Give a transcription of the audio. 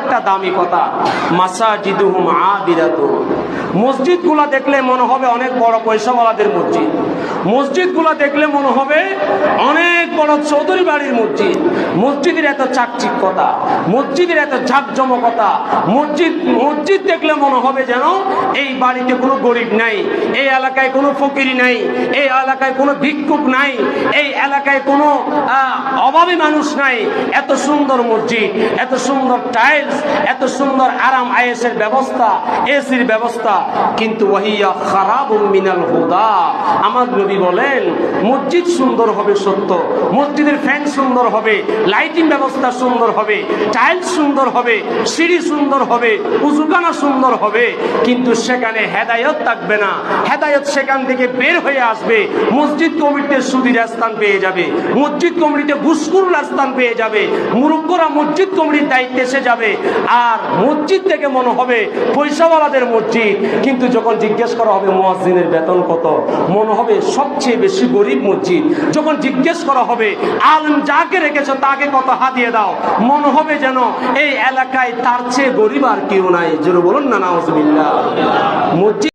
একটা দামি কথা, মাসাজিদুহুম আবিরাতু। মসজিদগুলা দেখলে মনে হবে অনেক বড় পয়সাওয়ালাদের মসজিদ, মসজিদগুলা দেখলে মনে হবে অনেক বড় চৌধুরী বাড়ির মসজিদ। মসজিদের এত চাকচিক্যতা, মসজিদের এত জাঁকজমকতা, মসজিদ দেখলে মনে হবে যেন এই বাড়িতে কোনো গরিব নাই, এই এলাকায় কোনো ফকিরি নাই, এই এলাকায় কোনো ভিক্ষুক নাই, এই এলাকায় কোনো অভাবী মানুষ নাই। এত সুন্দর মসজিদ, এত সুন্দর টাইলস, এত সুন্দর আরাম আয়েশের ব্যবস্থা, এসির ব্যবস্থা, কিন্তু ওয়াহিয়া খারাবুম মিনাল হুদা। আমার নবী বলেন মসজিদ সুন্দর হবে সত্য, মসজিদের ফ্যান সুন্দর হবে, লাইটিং ব্যবস্থা সুন্দর হবে, টাইলস সুন্দর হবে, সিঁড়ি সুন্দর হবে, উজুখানা সুন্দর হবে, কিন্তু সেখানে হেদায়েত থাকবে না। হেদায়েত সেখান থেকে বের হয়ে আসবে, মসজিদ কমিটিতে সুদীর স্থান পেয়ে যাবে, মসজিদ কমিটিতে ঘুষখোরের স্থান পেয়ে যাবে, মুরব্বরা মসজিদ কমিটির দায়িত্বে এসে যাবে। আর মসজিদ থেকে মনে হবে পয়সাওয়ালাদের মসজিদ, কিন্তু যখন জিজ্ঞেস করা হবে মুয়াজ্জিনের বেতন কত, মনে হবে সবচেয়ে বেশি গরিব মসজিদ। যখন জিজ্ঞেস করা হবে আলেম যাকে রেখেছো তাকে কত হাদিয়ে দাও, মনে হবে যেন এই এলাকায় তার চেয়ে গরিব আর কেউ নাই। জোরে বলুন না নাউজুবিল্লাহ। মসজিদ